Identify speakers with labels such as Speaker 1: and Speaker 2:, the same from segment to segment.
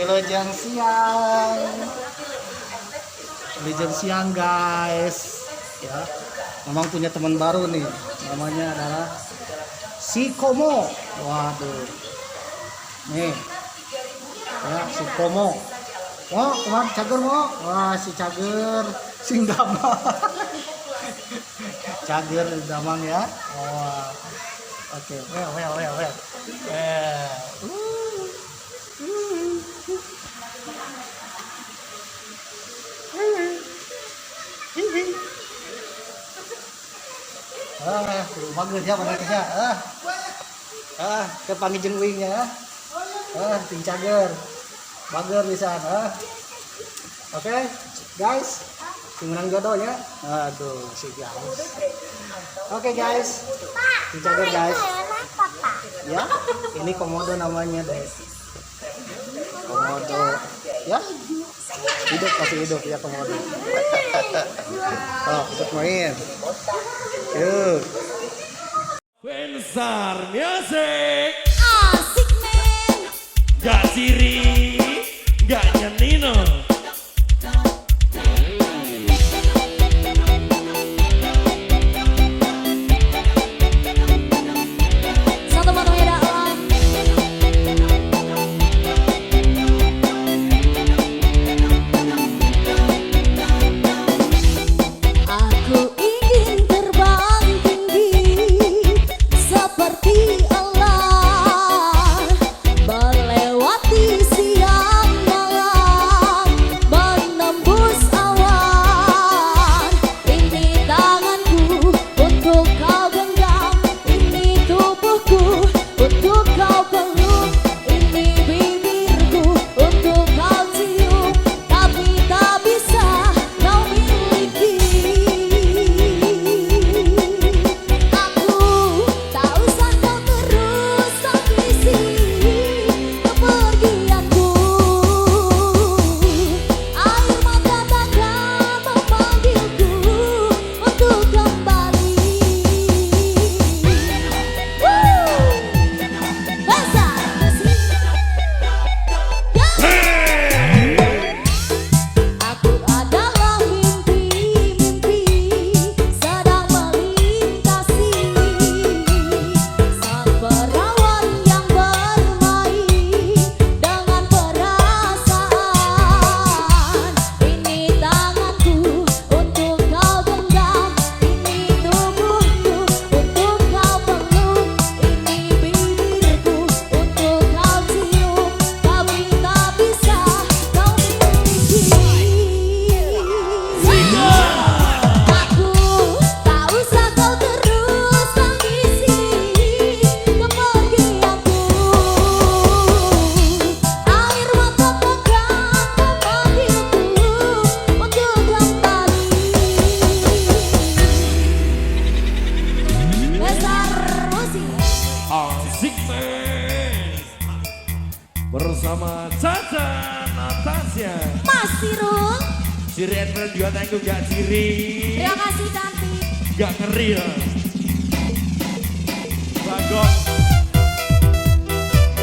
Speaker 1: Wilujeng siang. Wilujeng siang guys. Ya, memang punya teman baru nih. Namanya adalah si Komo. Waduh. Nih. Ya, si Komo. Oh, kemarin Cager mau. Wah, si Cager sing Damang. Cager Damang ya. Wah. Oke, well. Bagus ya pada kerja. Kepanggil jengwingnya. Ting Cager. Bager bisa. Oke, guys. Menang jodoh ya. Aduh, si guys. Oke, guys. Ting Cager guys. Ya, ini komodo namanya deh. Komodo. Ya. Hidup kasih hidup ya komodo. Oh, ikut main. Yuk.
Speaker 2: Bensar Music.
Speaker 3: Asik men.
Speaker 2: Gak ciri, gak nyenino.
Speaker 3: Satu mata ya dalam. Aku ingin terbang tinggi seperti Allah, melewati siang malam, menembus awan. Ini tanganku untuk kau genggam, ini tubuhku untuk kau peluk, ini bibirku untuk kau cium, tapi tak bisa kau miliki. Aku tak usah kau terus tangisi kepergianku. Air mata takkan memanggilku untuk kembali. Besar musik. Aku adalah mimpi-mimpi sedang melintasi sang perawan yang bermain dengan perasaan. Ini tanganku untuk kau genggam, ini tubuhku untuk kau peluk, ini bibirku untuk kau cium, tapi tak bisa kau miliki. Aku tak usah kau terus tangisi kepergianku. Air mata takkan memanggilku untuk kembali. Besar musik.
Speaker 2: Asik men. Bersama Caca Natasha.
Speaker 3: Mas Sirul,
Speaker 2: Si Redman juga tanggung gak ciri,
Speaker 3: terima kasih cantik.
Speaker 2: gak ngeri ya. Bagong.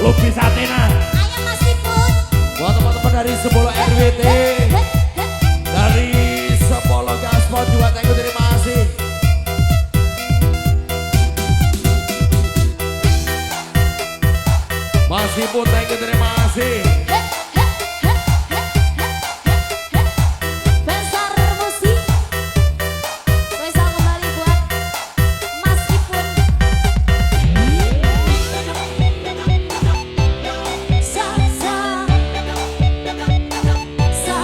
Speaker 2: Lupis Athena.
Speaker 3: Ayo Mas Ipun.
Speaker 2: Buat teman-teman dari Sepolo RWT, dari Sepolo Gaspol juga tanggung terima kasih. Masih pun tanggung terima kasih.
Speaker 3: Besar musik. Spesial kembali buat Mas Ipun. Sa sa sa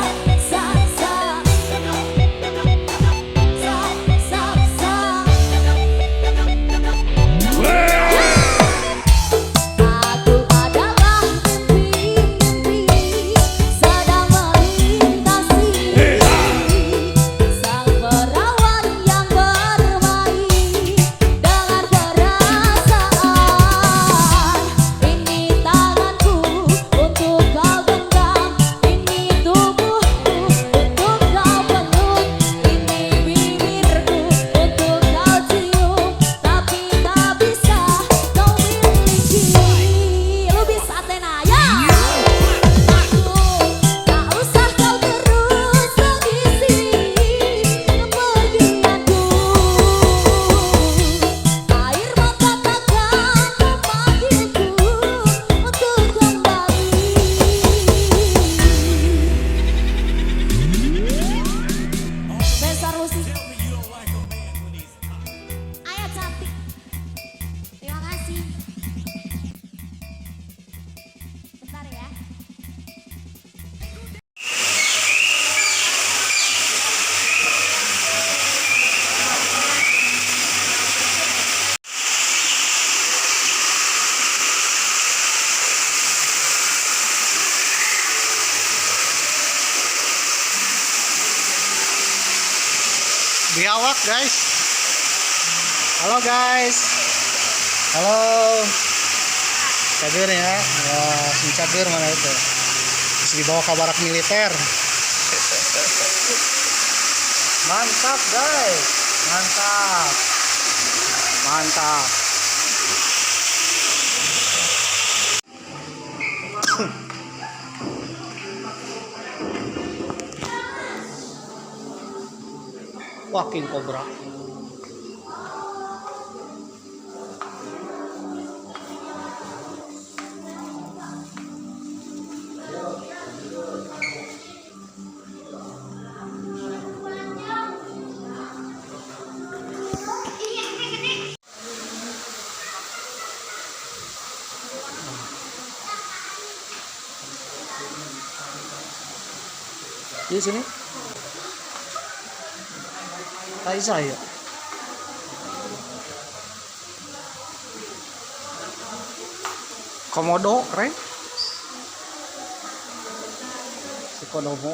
Speaker 1: Biawak guys. Halo guys. Halo. Cager ya. Wah, si cager mana itu? Terus dibawa ke barak militer. Mantap guys. Mantap. Mantap. Wah, king cobra. Di sini. Tai saya. Komodo keren. Si komodo.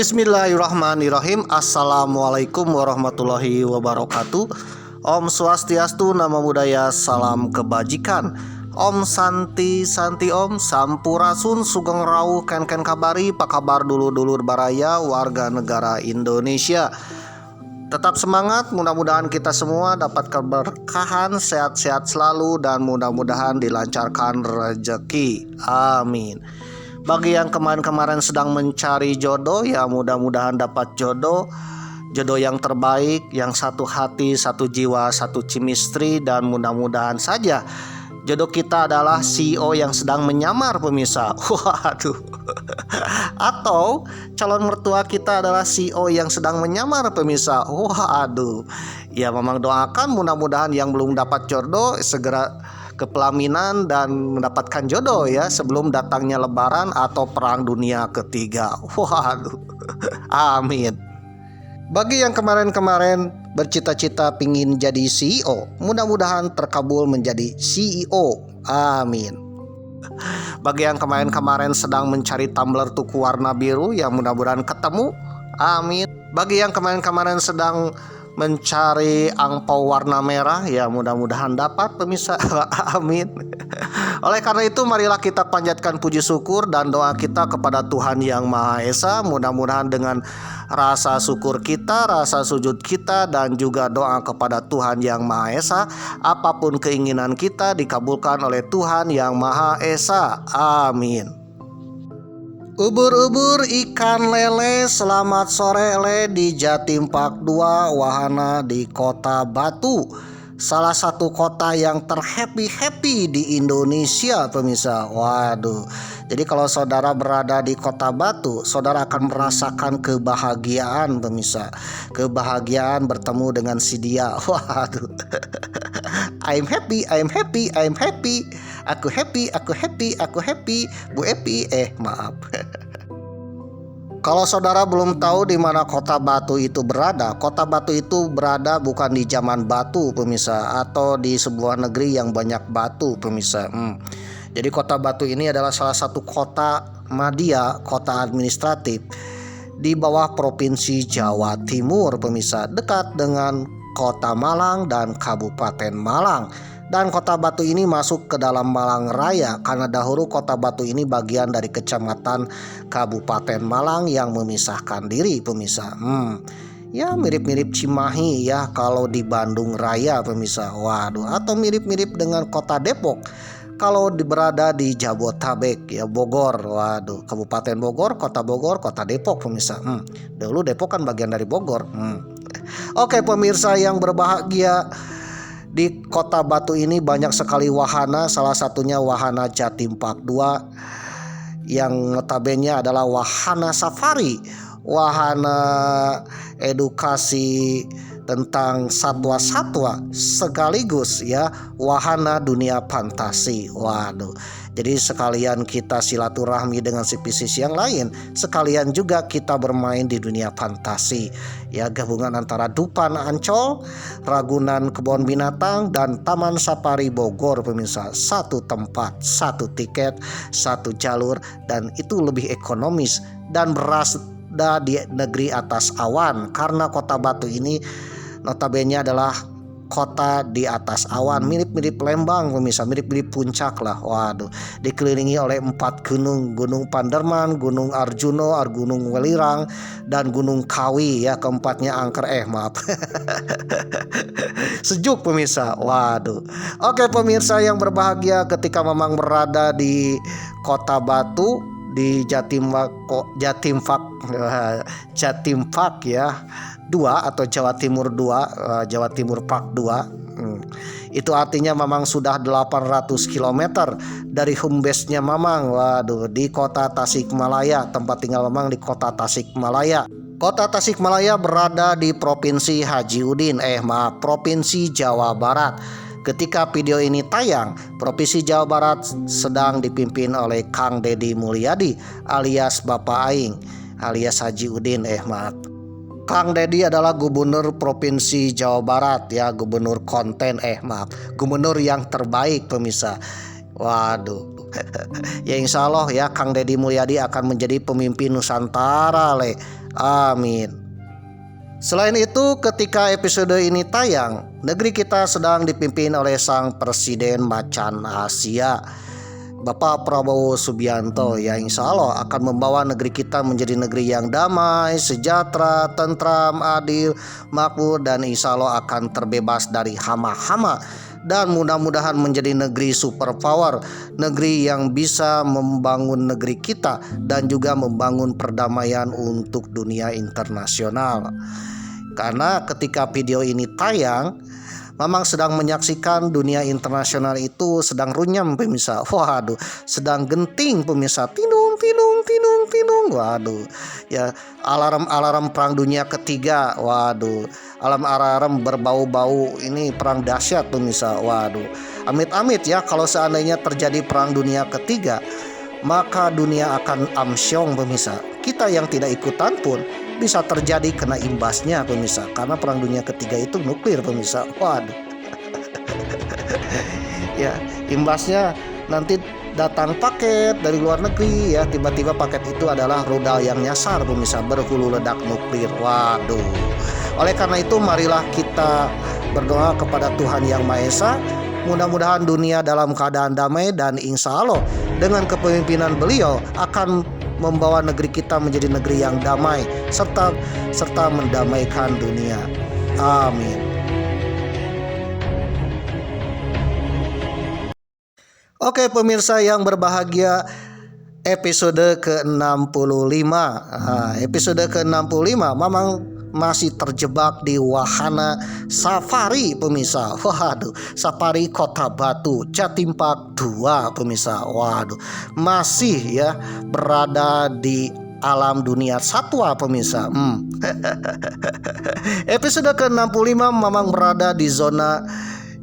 Speaker 1: Bismillahirrahmanirrahim. Assalamualaikum warahmatullahi wabarakatuh. Om Swastiastu, Namo Buddhaya, salam kebajikan. Om Santi Santi Om, Sampurasun, Sugeng Rawuh, Ken kabari, apa kabar dulur-dulur baraya warga negara Indonesia. Tetap semangat, mudah-mudahan kita semua dapat keberkahan, sehat-sehat selalu, dan mudah-mudahan dilancarkan rezeki. Amin. Bagi yang kemarin-kemarin sedang mencari jodoh, ya mudah-mudahan dapat jodoh yang terbaik, yang satu hati, satu jiwa, satu chemistry, dan mudah-mudahan saja jodoh kita adalah CEO yang sedang menyamar, pemirsa. Waduh. Atau calon mertua kita adalah CEO yang sedang menyamar, pemirsa. Waduh. Ya memang doakan mudah-mudahan yang belum dapat jodoh segera ke pelaminan dan mendapatkan jodoh ya sebelum datangnya lebaran atau perang dunia ketiga. Waduh. Amin. Bagi yang kemarin-kemarin bercita-cita pingin jadi CEO, mudah-mudahan terkabul menjadi CEO. Amin. Bagi yang kemarin-kemarin sedang mencari tumbler tuku warna biru, ya mudah-mudahan ketemu. Amin. Bagi yang kemarin-kemarin sedang mencari angpau warna merah, ya mudah-mudahan dapat, pemirsa. Amin. Oleh karena itu marilah kita panjatkan puji syukur dan doa kita kepada Tuhan Yang Maha Esa. Mudah-mudahan dengan rasa syukur kita, rasa sujud kita, dan juga doa kepada Tuhan Yang Maha Esa, apapun keinginan kita dikabulkan oleh Tuhan Yang Maha Esa. Amin. Ubur-ubur ikan lele, selamat sore le di Jatim Park 2 wahana di Kota Batu. Salah satu kota yang terhappy-happy di Indonesia, pemirsa. Waduh. Jadi kalau saudara berada di Kota Batu, saudara akan merasakan kebahagiaan, pemirsa. Kebahagiaan bertemu dengan si dia. Waduh. I'm happy, I'm happy, I'm happy. Aku happy, aku happy, aku happy. Bu Epi, maaf. Kalau saudara belum tahu di mana Kota Batu itu berada, Kota Batu itu berada bukan di zaman batu, pemirsa, atau di sebuah negeri yang banyak batu, pemirsa. Jadi Kota Batu ini adalah salah satu kota madya, kota administratif di bawah Provinsi Jawa Timur, pemirsa, dekat dengan Kota Malang dan Kabupaten Malang. Dan Kota Batu ini masuk ke dalam Malang Raya karena dahulu Kota Batu ini bagian dari Kecamatan Kabupaten Malang yang memisahkan diri, pemirsa. Ya mirip-mirip Cimahi ya kalau di Bandung Raya, pemirsa. Waduh, atau mirip-mirip dengan Kota Depok kalau berada di Jabotabek ya, Bogor. Waduh, Kabupaten Bogor, Kota Depok, pemirsa. Dulu Depok kan bagian dari Bogor. Oke, pemirsa yang berbahagia, di Kota Batu ini banyak sekali wahana, salah satunya wahana Jatim Park 2 yang notabene adalah wahana safari, wahana edukasi tentang satwa-satwa sekaligus ya wahana dunia fantasi. Waduh. Jadi sekalian kita silaturahmi dengan spesies yang lain, sekalian juga kita bermain di dunia fantasi. Ya gabungan antara Dupan Ancol, Ragunan Kebun Binatang, dan Taman Safari Bogor, pemirsa. Satu tempat, satu tiket, satu jalur, dan itu lebih ekonomis dan berada di negeri atas awan. Karena Kota Batu ini notabene adalah kota di atas awan, mirip-mirip Lembang, pemirsa, mirip-mirip Puncak lah. Waduh, dikelilingi oleh 4 gunung, Gunung Panderman, Gunung Arjuno, Gunung Welirang, dan Gunung Kawi ya, keempatnya angker, maaf. Sejuk, pemirsa. Waduh. Oke, pemirsa yang berbahagia, ketika memang berada di Kota Batu di Jatim Park ya 2 atau Jawa Timur 2, Jawa Timur Park 2. Itu artinya memang sudah 800 km dari home base-nya Mamang. Waduh, di Kota Tasikmalaya, tempat tinggal Mamang di Kota Tasikmalaya. Kota Tasikmalaya berada di Provinsi Provinsi Jawa Barat. Ketika video ini tayang, Provinsi Jawa Barat sedang dipimpin oleh Kang Deddy Mulyadi alias Bapak Aing alias Haji Udin. Kang Deddy adalah gubernur Provinsi Jawa Barat ya, gubernur konten gubernur yang terbaik, pemirsa. Waduh. Ya insya Allah ya Kang Deddy Mulyadi akan menjadi pemimpin Nusantara Amin. Selain itu, ketika episode ini tayang, negeri kita sedang dipimpin oleh sang Presiden Macan Asia, Bapak Prabowo Subianto, yang insya Allah akan membawa negeri kita menjadi negeri yang damai, sejahtera, tentram, adil, makmur, dan insya Allah akan terbebas dari hama-hama. Dan mudah-mudahan menjadi negeri superpower, negeri yang bisa membangun negeri kita dan juga membangun perdamaian untuk dunia internasional. Karena ketika video ini tayang, Mamang sedang menyaksikan dunia internasional itu sedang runyam pemirsa. Waduh, sedang genting pemirsa. Tinung, tinung, tinung, tinung. Waduh, ya alarm perang dunia ketiga. Waduh, alarm berbau-bau ini perang dahsyat pemirsa. Waduh, amit-amit ya kalau seandainya terjadi perang dunia ketiga, maka dunia akan amsyong pemirsa. Kita yang tidak ikutan pun bisa terjadi kena imbasnya pemirsa, karena perang dunia ketiga itu nuklir pemirsa. Waduh. Ya, imbasnya nanti datang paket dari luar negeri ya, tiba-tiba paket itu adalah rudal yang nyasar pemirsa, berhulu ledak nuklir. Waduh. Oleh karena itu marilah kita berdoa kepada Tuhan Yang Maha Esa, mudah-mudahan dunia dalam keadaan damai, dan insya Allah dengan kepemimpinan beliau akan membawa negeri kita menjadi negeri yang damai serta mendamaikan dunia. Amin. Oke pemirsa yang berbahagia, episode ke-65. Episode ke-65 Mamang masih terjebak di wahana safari pemirsa. Waduh, safari Kota Batu, Jatim Park 2 pemirsa. Waduh, masih ya berada di alam dunia satwa pemirsa. Episode ke-65 Mamang berada di zona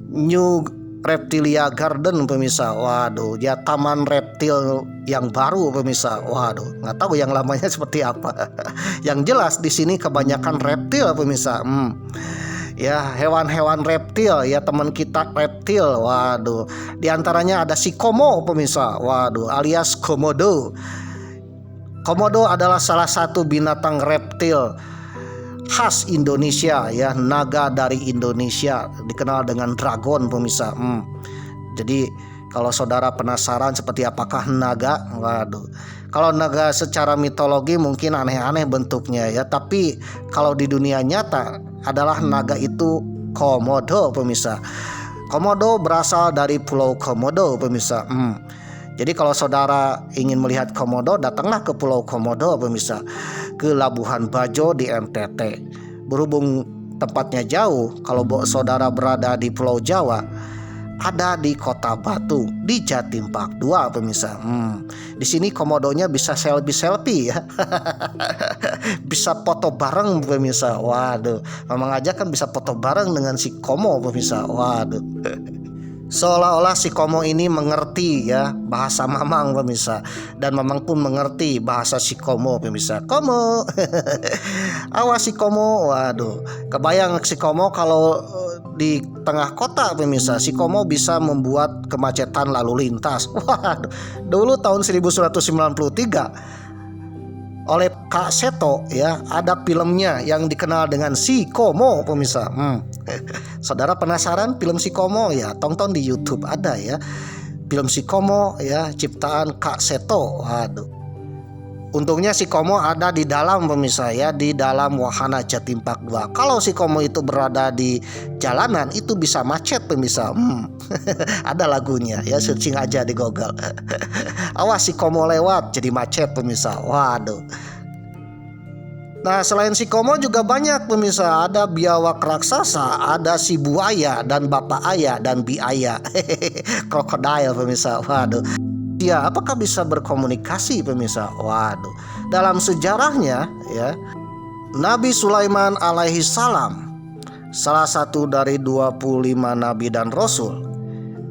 Speaker 1: New Reptilia Garden pemirsa. Waduh, ya taman reptil yang baru pemirsa. Waduh, nggak tahu yang lamanya seperti apa. Yang jelas di sini kebanyakan reptil pemirsa. Ya, hewan-hewan reptil ya, teman kita reptil. Waduh, di antaranya ada si Komo pemirsa. Waduh, alias komodo. Komodo adalah salah satu binatang reptil khas Indonesia ya, naga dari Indonesia, dikenal dengan dragon pemirsa. Jadi kalau saudara penasaran seperti apakah naga, waduh, kalau naga secara mitologi mungkin aneh-aneh bentuknya ya, tapi kalau di dunia nyata adalah naga itu komodo pemirsa. Komodo berasal dari Pulau Komodo pemirsa. Jadi kalau saudara ingin melihat komodo, datanglah ke Pulau Komodo pemirsa, ke Labuhan Bajo di NTT. Berhubung tempatnya jauh, kalau saudara berada di Pulau Jawa, ada di Kota Batu di Jatim Park 2 pemirsa. Di sini komodonya bisa selfie ya. Bisa foto bareng pemirsa. Waduh, Mamang aja kan bisa foto bareng dengan si Komo pemirsa. Waduh. Seolah-olah si Komo ini mengerti ya bahasa Mamang pemirsa, dan Mamang pun mengerti bahasa si Komo pemirsa. Komo, awas si Komo. Waduh, kebayang si Komo kalau di tengah kota pemirsa. Si Komo bisa membuat kemacetan lalu lintas. Waduh, dulu tahun 1993 oleh Kak Seto ya, ada filmnya yang dikenal dengan Si Komo pemirsa. Saudara penasaran film Si Komo ya, tonton di YouTube ada ya, film Si Komo ya, ciptaan Kak Seto. Waduh, untungnya Si Komo ada di dalam pemirsa ya, di dalam wahana Jatim Park 2. Kalau Si Komo itu berada di jalanan itu bisa macet pemirsa. Ada lagunya ya, searching aja di Google. Awas si Komo lewat jadi macet pemirsa. Waduh. Nah, selain si Komo juga banyak pemirsa, ada biawak raksasa, ada si buaya dan bapak ayah dan biaya. Krokodil pemirsa. Waduh. Ya, apakah bisa berkomunikasi pemirsa? Waduh. Dalam sejarahnya ya, Nabi Sulaiman alaihi salam, salah satu dari 25 nabi dan rasul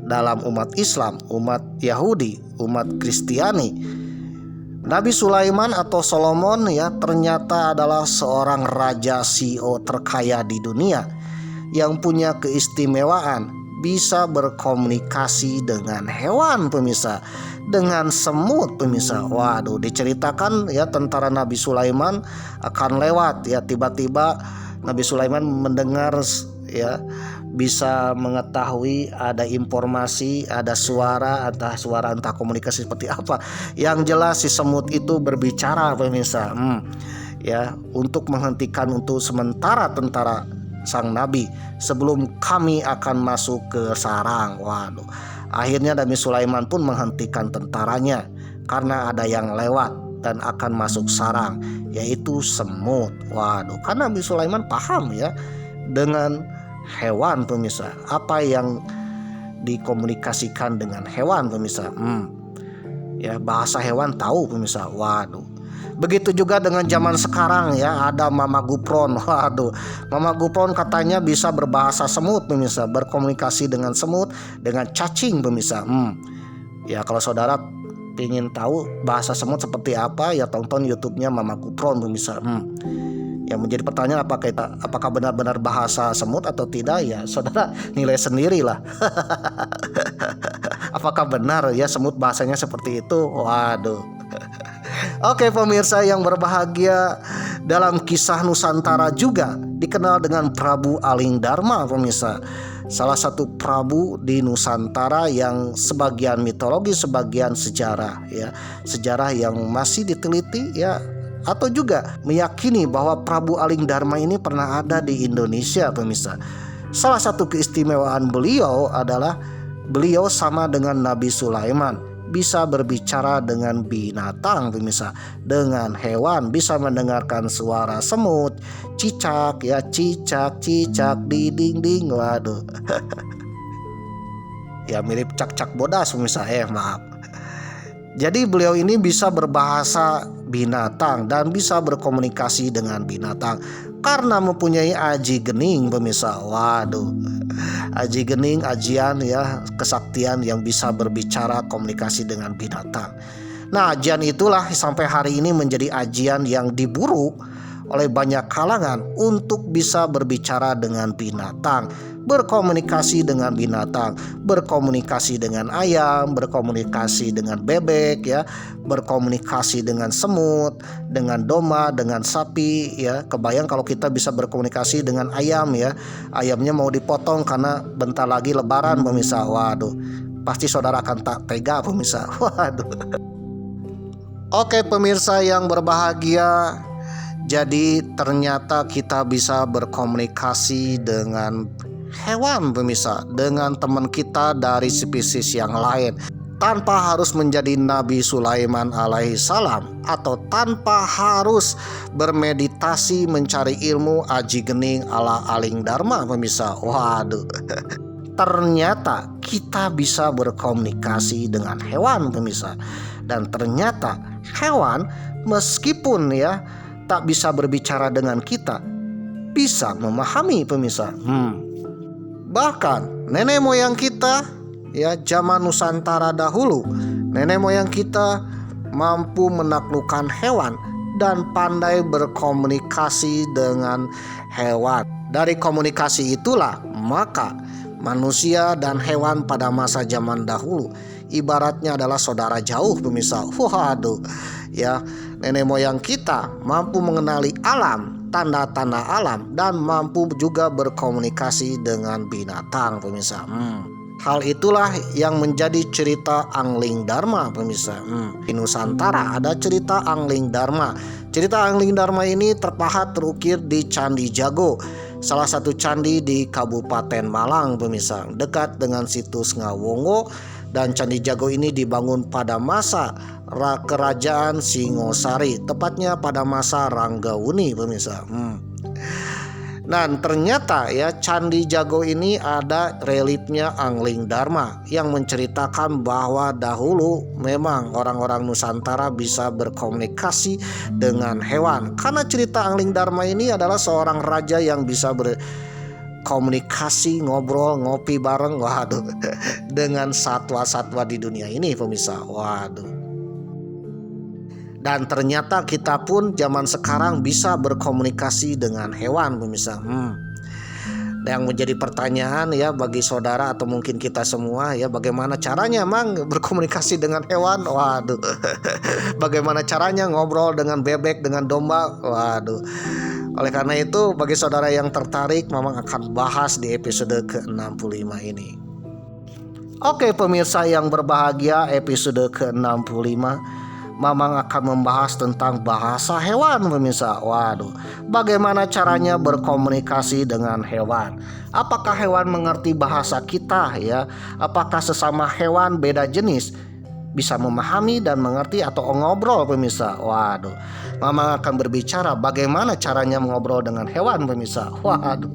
Speaker 1: dalam umat Islam, umat Yahudi, umat Kristiani. Nabi Sulaiman atau Solomon ya ternyata adalah seorang raja CEO terkaya di dunia yang punya keistimewaan bisa berkomunikasi dengan hewan pemirsa, dengan semut pemirsa. Waduh, diceritakan ya tentara Nabi Sulaiman akan lewat ya, tiba-tiba Nabi Sulaiman mendengar ya, bisa mengetahui ada informasi, ada suara, entah komunikasi seperti apa. Yang jelas si semut itu berbicara pemirsa. Ya, untuk menghentikan untuk sementara tentara sang nabi sebelum kami akan masuk ke sarang. Waduh. Akhirnya Nabi Sulaiman pun menghentikan tentaranya karena ada yang lewat dan akan masuk sarang, yaitu semut. Waduh, karena Nabi Sulaiman paham ya dengan hewan pemirsa, apa yang dikomunikasikan dengan hewan pemirsa. Ya, bahasa hewan tahu pemirsa. Waduh. Begitu juga dengan zaman sekarang ya, ada Mama Gupron. Waduh, Mama Gupron katanya bisa berbahasa semut pemirsa, berkomunikasi dengan semut, dengan cacing pemirsa. Ya, kalau saudara ingin tahu bahasa semut seperti apa ya, tonton YouTube-nya Mama Gupron pemirsa. Ya, menjadi pertanyaan apakah benar-benar bahasa semut atau tidak ya, saudara nilai sendirilah. Apakah benar ya semut bahasanya seperti itu? Waduh. Oke pemirsa yang berbahagia, dalam kisah Nusantara juga dikenal dengan Prabu Aling Darma pemirsa. Salah satu prabu di Nusantara yang sebagian mitologi, sebagian sejarah ya. Sejarah yang masih diteliti ya, atau juga meyakini bahwa Prabu Aling Darma ini pernah ada di Indonesia pemirsa. Salah satu keistimewaan beliau adalah beliau sama dengan Nabi Sulaiman, bisa berbicara dengan binatang pemirsa, dengan hewan, bisa mendengarkan suara semut, cicak ya, cicak ding ding. Waduh. Ya, mirip cak bodas pemirsa, maaf. Jadi beliau ini bisa berbahasa binatang dan bisa berkomunikasi dengan binatang karena mempunyai aji gening pemirsa. Waduh, aji gening, ajian ya, kesaktian yang bisa berbicara komunikasi dengan binatang. Nah, ajian itulah sampai hari ini menjadi ajian yang diburu oleh banyak kalangan untuk bisa berbicara dengan binatang, berkomunikasi dengan binatang, berkomunikasi dengan ayam, berkomunikasi dengan bebek ya, berkomunikasi dengan semut, dengan domba, dengan sapi ya. Kebayang kalau kita bisa berkomunikasi dengan ayam ya. Ayamnya mau dipotong karena bentar lagi lebaran pemirsa. Waduh, pasti saudara akan tak tega pemirsa. Waduh. Oke pemirsa yang berbahagia, jadi ternyata kita bisa berkomunikasi dengan hewan pemirsa, dengan teman kita dari spesies yang lain, tanpa harus menjadi Nabi Sulaiman alaihissalam, atau tanpa harus bermeditasi mencari ilmu aji gening ala Aling Darma pemirsa. Waduh. Ternyata kita bisa berkomunikasi dengan hewan pemirsa. Dan ternyata hewan meskipun ya tak bisa berbicara dengan kita, bisa memahami pemirsa. Bahkan nenek moyang kita ya, zaman Nusantara dahulu, nenek moyang kita mampu menaklukkan hewan dan pandai berkomunikasi dengan hewan. Dari komunikasi itulah maka manusia dan hewan pada masa zaman dahulu ibaratnya adalah saudara jauh pemirsa. Waduh ya, nenek moyang kita mampu mengenali alam, tanda-tanda alam, dan mampu juga berkomunikasi dengan binatang pemirsa. Hal itulah yang menjadi cerita Angling Darma pemirsa. Di Nusantara ada cerita Angling Darma. Cerita Angling Darma ini terpahat terukir di Candi Jago, salah satu candi di Kabupaten Malang pemirsa, dekat dengan situs Ngawongo. Dan Candi Jago ini dibangun pada masa Kerajaan Singosari, tepatnya pada masa Ranggawuni pemirsa. Dan ternyata ya, Candi Jago ini ada reliefnya Angling Darma yang menceritakan bahwa dahulu memang orang-orang Nusantara bisa berkomunikasi dengan hewan. Karena cerita Angling Darma ini adalah seorang raja yang bisa komunikasi, ngobrol, ngopi bareng, waduh, dengan satwa-satwa di dunia ini pemirsa. Waduh. Dan ternyata kita pun zaman sekarang bisa berkomunikasi dengan hewan pemirsa. Yang menjadi pertanyaan ya bagi saudara atau mungkin kita semua ya, bagaimana caranya Mang berkomunikasi dengan hewan? Waduh. Bagaimana caranya ngobrol dengan bebek, dengan domba? Waduh. Oleh karena itu bagi saudara yang tertarik, Mamang akan bahas di episode ke-65 ini. Oke pemirsa yang berbahagia, episode ke-65 Mamang akan membahas tentang bahasa hewan pemirsa. Waduh, bagaimana caranya berkomunikasi dengan hewan? Apakah hewan mengerti bahasa kita ya? Apakah sesama hewan beda jenis bisa memahami dan mengerti atau ngobrol pemirsa? Waduh, Mamang akan berbicara bagaimana caranya mengobrol dengan hewan pemirsa. Waduh,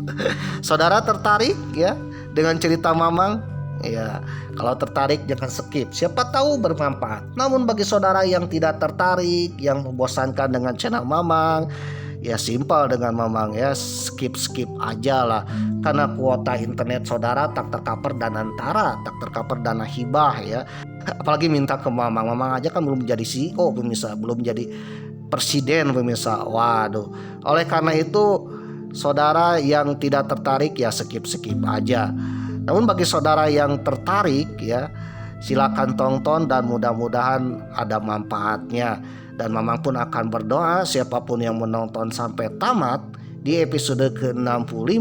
Speaker 1: saudara tertarik ya dengan cerita Mamang? Ya, kalau tertarik jangan skip, siapa tahu bermanfaat. Namun bagi saudara yang tidak tertarik, yang membosankan dengan channel Mamang, ya simpel dengan Mamang ya, skip aja lah. Karena kuota internet saudara tak tercover dana antara, tak tercover dana hibah ya. Apalagi minta ke Mamang. Mamang aja kan belum jadi CEO pemirsa, belum jadi presiden pemirsa. Waduh. Oleh karena itu saudara yang tidak tertarik ya skip aja. Namun bagi saudara yang tertarik ya, silakan tonton dan mudah-mudahan ada manfaatnya. Dan Mamang pun akan berdoa siapapun yang menonton sampai tamat di episode ke-65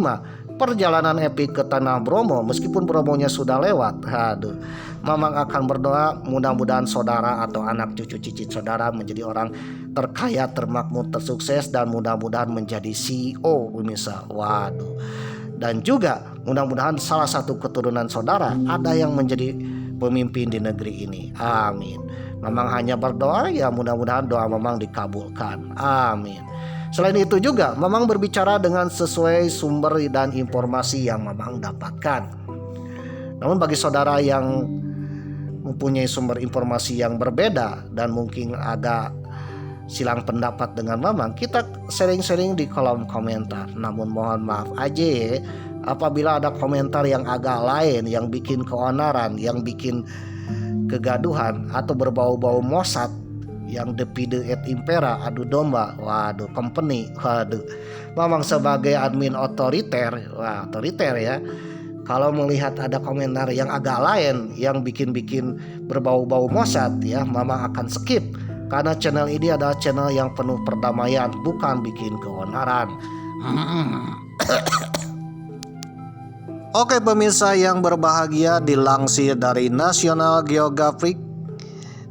Speaker 1: perjalanan epik ke Tanah Bromo, meskipun Bromonya sudah lewat. Aduh, Mamang akan berdoa mudah-mudahan saudara atau anak cucu cicit saudara menjadi orang terkaya, termakmur, tersukses, dan mudah-mudahan menjadi CEO pemirsa. Waduh. Dan juga mudah-mudahan salah satu keturunan saudara ada yang menjadi pemimpin di negeri ini. Amin. Mamang hanya berdoa ya mudah-mudahan doa Mamang dikabulkan. Amin. Selain itu juga Mamang berbicara dengan sesuai sumber dan informasi yang Mamang dapatkan. Namun bagi saudara yang mempunyai sumber informasi yang berbeda dan mungkin ada silang pendapat dengan Mamang, kita sharing-sharing di kolom komentar. Namun mohon maaf aja ya, apabila ada komentar yang agak lain, yang bikin keonaran, yang bikin kegaduhan atau berbau-bau Mossad, yang depide et impera, adu domba, waduh, company, waduh. Mamang sebagai admin otoriter ya. Kalau melihat ada komentar yang agak lain, yang bikin berbau-bau Mossad ya, Mamang akan skip. Karena channel ini adalah channel yang penuh perdamaian, bukan bikin keonaran. Oke pemirsa yang berbahagia, dilansir dari National Geographic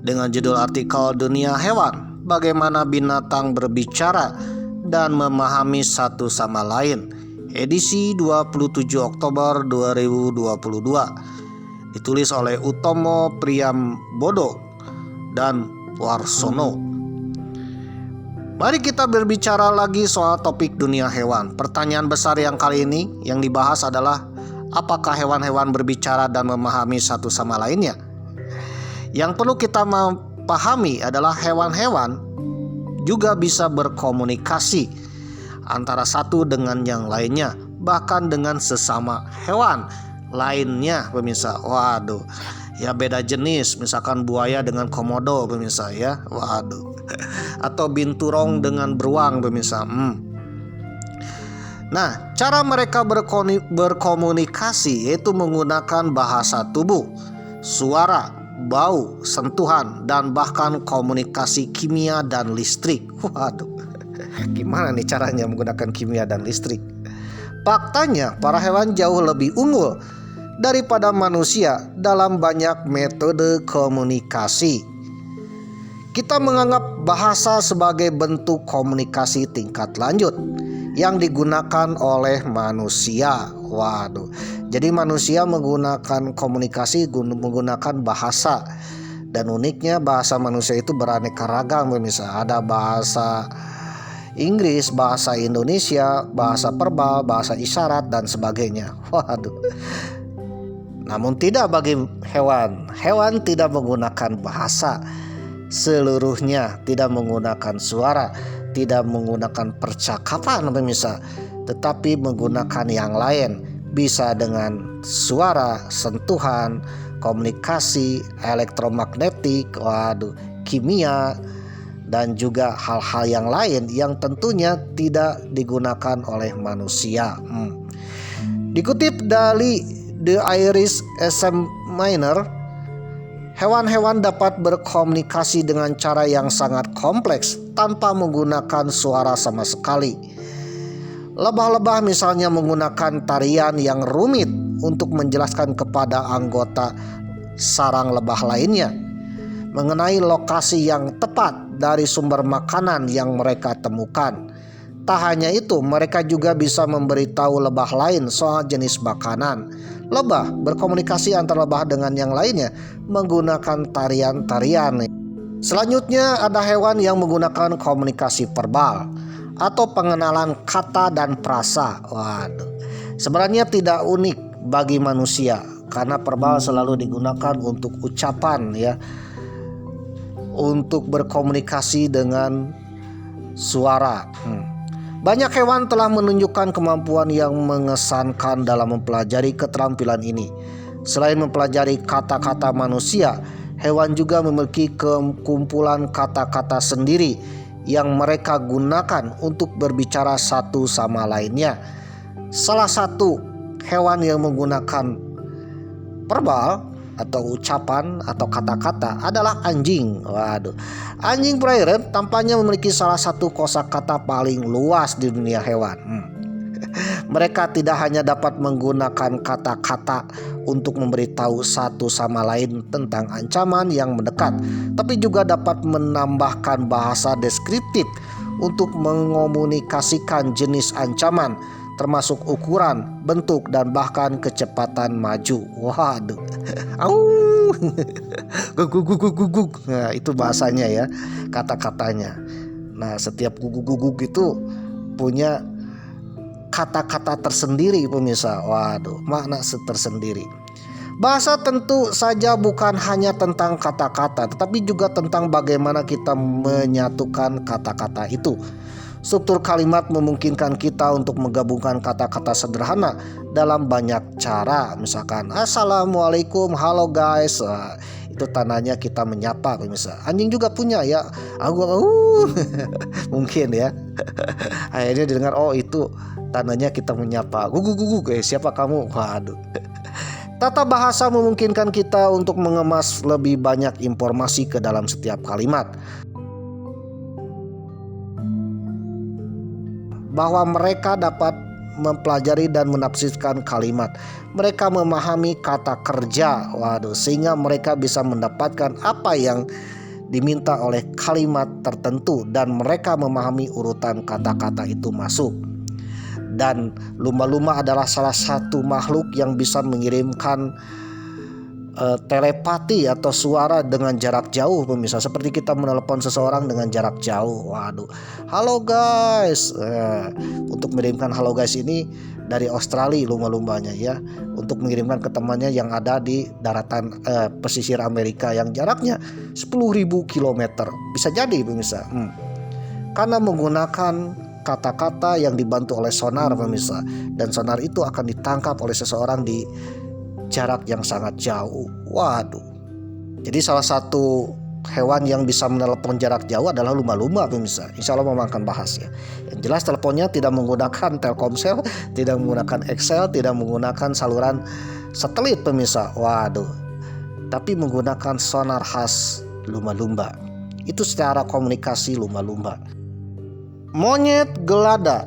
Speaker 1: dengan judul artikel Dunia Hewan, bagaimana binatang berbicara dan memahami satu sama lain, edisi 27 Oktober 2022, ditulis oleh Utomo Priyambodo dan Warsono. Mari kita berbicara lagi soal topik dunia hewan. Pertanyaan besar yang kali ini yang dibahas adalah apakah hewan-hewan berbicara dan memahami satu sama lainnya? Yang perlu kita pahami adalah hewan-hewan juga bisa berkomunikasi antara satu dengan yang lainnya, bahkan dengan sesama hewan lainnya pemirsa. Waduh, ya beda jenis, misalkan buaya dengan komodo pemirsa ya. Waduh. Atau binturong dengan beruang pemirsa. Nah, cara mereka berkomunikasi yaitu menggunakan bahasa tubuh, suara, bau, sentuhan, dan bahkan komunikasi kimia dan listrik. Waduh. Gimana nih caranya menggunakan kimia dan listrik? Faktanya para hewan jauh lebih unggul daripada manusia dalam banyak metode komunikasi. Kita menganggap bahasa sebagai bentuk komunikasi tingkat lanjut yang digunakan oleh manusia. Waduh. Jadi manusia menggunakan komunikasi menggunakan bahasa. Dan uniknya bahasa manusia itu beraneka ragam pemirsa. Ada bahasa Inggris, bahasa Indonesia, bahasa verbal, bahasa isyarat, dan sebagainya. Waduh. Namun tidak bagi hewan. Hewan tidak menggunakan bahasa. Seluruhnya tidak menggunakan suara, tidak menggunakan percakapan pemirsa, tetapi menggunakan yang lain. Bisa dengan suara, sentuhan, komunikasi, elektromagnetik, kimia, dan juga hal-hal yang lain yang tentunya tidak digunakan oleh manusia. Dikutip dari The Irish Examiner, hewan-hewan dapat berkomunikasi dengan cara yang sangat kompleks tanpa menggunakan suara sama sekali. Lebah-lebah misalnya menggunakan tarian yang rumit untuk menjelaskan kepada anggota sarang lebah lainnya mengenai lokasi yang tepat dari sumber makanan yang mereka temukan. Tak hanya itu, mereka juga bisa memberitahu lebah lain soal jenis makanan. Lebah berkomunikasi antara lebah dengan yang lainnya menggunakan tarian-tarian. Selanjutnya ada hewan yang menggunakan komunikasi verbal atau pengenalan kata dan frasa. Waduh, sebenarnya tidak unik bagi manusia karena verbal selalu digunakan untuk ucapan ya, untuk berkomunikasi dengan suara. Banyak hewan telah menunjukkan kemampuan yang mengesankan dalam mempelajari keterampilan ini. Selain mempelajari kata-kata manusia, hewan juga memiliki kumpulan kata-kata sendiri yang mereka gunakan untuk berbicara satu sama lainnya. Salah satu hewan yang menggunakan verbal atau ucapan atau kata-kata adalah anjing. Waduh, anjing prairie tampaknya memiliki salah satu kosakata paling luas di dunia hewan. Mereka tidak hanya dapat menggunakan kata-kata untuk memberitahu satu sama lain tentang ancaman yang mendekat, tapi juga dapat menambahkan bahasa deskriptif untuk mengomunikasikan jenis ancaman, termasuk ukuran, bentuk, dan bahkan kecepatan maju. Waduh, guguk. Nah, itu bahasanya ya, kata-katanya. Nah, setiap guguk itu punya kata-kata tersendiri pemirsa. Waduh, makna tersendiri. Bahasa tentu saja bukan hanya tentang kata-kata, tetapi juga tentang bagaimana kita menyatukan kata-kata itu. Struktur kalimat memungkinkan kita untuk menggabungkan kata-kata sederhana dalam banyak cara. Misalkan assalamualaikum, halo guys. Itu tandanya kita menyapa pemirsa. Anjing juga punya ya. Mungkin ya. Akhirnya didengar, oh itu tandanya kita menyapa. Guguk, siapa kamu? Waduh. Tata bahasa memungkinkan kita untuk mengemas lebih banyak informasi ke dalam setiap kalimat. Bahwa mereka dapat mempelajari dan menafsirkan kalimat. Mereka memahami kata kerja, waduh, sehingga mereka bisa mendapatkan apa yang diminta oleh kalimat tertentu dan mereka memahami urutan kata-kata itu masuk. Dan lumba-lumba adalah salah satu makhluk yang bisa mengirimkan telepati atau suara dengan jarak jauh pemirsa, seperti kita menelepon seseorang dengan jarak jauh. Waduh, halo guys. Untuk mengirimkan halo guys ini dari Australia lumba-lumbanya ya, untuk mengirimkan ke temannya yang ada di daratan pesisir Amerika yang jaraknya 10.000 km. Bisa jadi pemirsa, karena menggunakan kata-kata yang dibantu oleh sonar pemirsa, dan sonar itu akan ditangkap oleh seseorang di jarak yang sangat jauh. Waduh. Jadi salah satu hewan yang bisa menelepon jarak jauh adalah lumba-lumba pemirsa. Insya Allah memang akan bahas ya. Yang jelas teleponnya tidak menggunakan Telkomsel, tidak menggunakan Excel, tidak menggunakan saluran satelit pemirsa. Waduh. Tapi menggunakan sonar khas lumba-lumba. Itu secara komunikasi lumba-lumba. Monyet gelada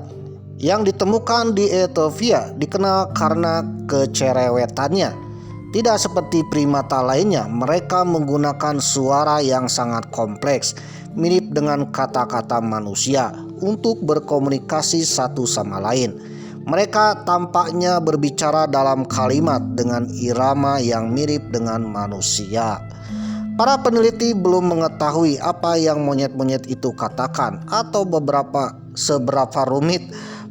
Speaker 1: yang ditemukan di Ethiopia dikenal karena kecerewetannya. Tidak seperti primata lainnya, mereka menggunakan suara yang sangat kompleks, mirip dengan kata-kata manusia untuk berkomunikasi satu sama lain. Mereka tampaknya berbicara dalam kalimat dengan irama yang mirip dengan manusia. Para peneliti belum mengetahui apa yang monyet-monyet itu katakan atau seberapa rumit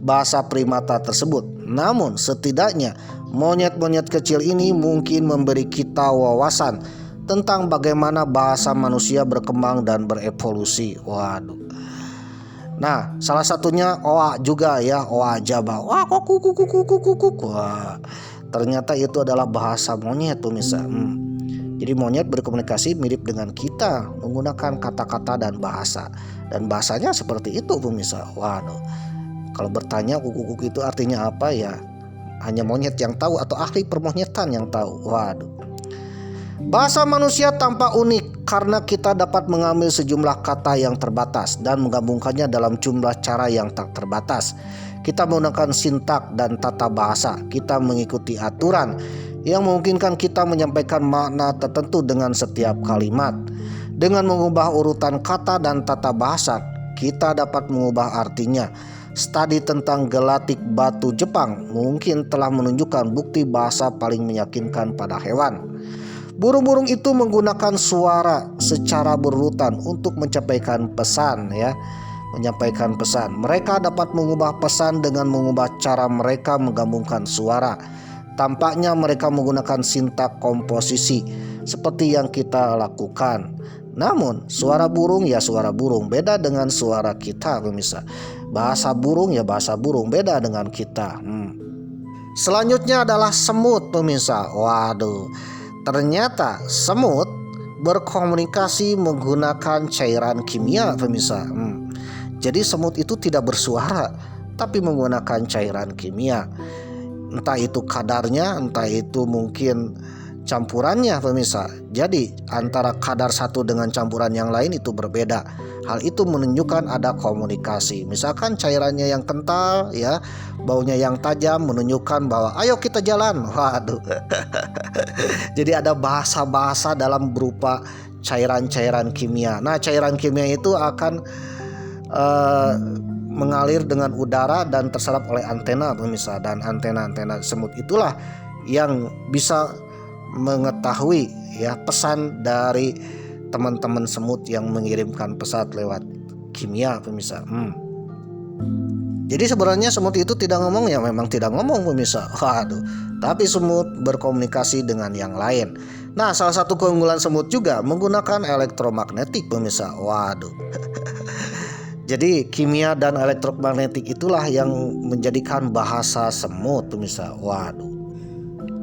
Speaker 1: bahasa primata tersebut. Namun setidaknya monyet-monyet kecil ini mungkin memberi kita wawasan tentang bagaimana bahasa manusia berkembang dan berevolusi. Waduh. Nah, salah satunya oa juga ya, oa Jaba. Wah, kok wah, ternyata itu adalah bahasa monyet pemirsa. Jadi monyet berkomunikasi mirip dengan kita menggunakan kata-kata dan bahasa. Dan bahasanya seperti itu pemirsa. Waduh. Kalau bertanya kukuk itu artinya apa ya? hanya monyet yang tahu atau ahli permonyetan yang tahu. Waduh. Bahasa manusia tampak unik karena kita dapat mengambil sejumlah kata yang terbatas dan menggabungkannya dalam jumlah cara yang tak terbatas. Kita menggunakan sintak dan tata bahasa. Kita mengikuti aturan yang memungkinkan kita menyampaikan makna tertentu dengan setiap kalimat. Dengan mengubah urutan kata dan tata bahasa, kita dapat mengubah artinya. Studi tentang gelatik batu Jepang mungkin telah menunjukkan bukti bahasa paling meyakinkan pada hewan. Burung-burung itu menggunakan suara secara berurutan untuk menyampaikan pesan, ya. Menyampaikan pesan. Mereka dapat mengubah pesan dengan mengubah cara mereka menggabungkan suara. Tampaknya mereka menggunakan sintak komposisi seperti yang kita lakukan. Namun suara burung ya suara burung, beda dengan suara kita pemirsa. Bahasa burung ya bahasa burung, beda dengan kita. Selanjutnya adalah semut pemirsa. Waduh, ternyata semut berkomunikasi menggunakan cairan kimia pemirsa. Jadi semut itu tidak bersuara tapi menggunakan cairan kimia. Entah itu kadarnya, entah itu mungkin campurannya pemirsa. Jadi antara kadar satu dengan campuran yang lain itu berbeda. Hal itu menunjukkan ada komunikasi. Misalkan cairannya yang kental, ya, baunya yang tajam menunjukkan bahwa ayo kita jalan. Waduh. Jadi ada bahasa-bahasa dalam berupa cairan-cairan kimia. Nah, cairan kimia itu akan mengalir dengan udara dan terserap oleh antena pemirsa, dan antena-antena semut itulah yang bisa mengetahui ya pesan dari teman-teman semut yang mengirimkan pesan lewat kimia pemirsa. Jadi sebenarnya semut itu tidak ngomong, ya memang tidak ngomong pemirsa. Waduh, tapi semut berkomunikasi dengan yang lain. Nah, salah satu keunggulan semut juga menggunakan elektromagnetik pemirsa. Waduh. Jadi kimia dan elektromagnetik itulah yang menjadikan bahasa semut pemirsa. Waduh.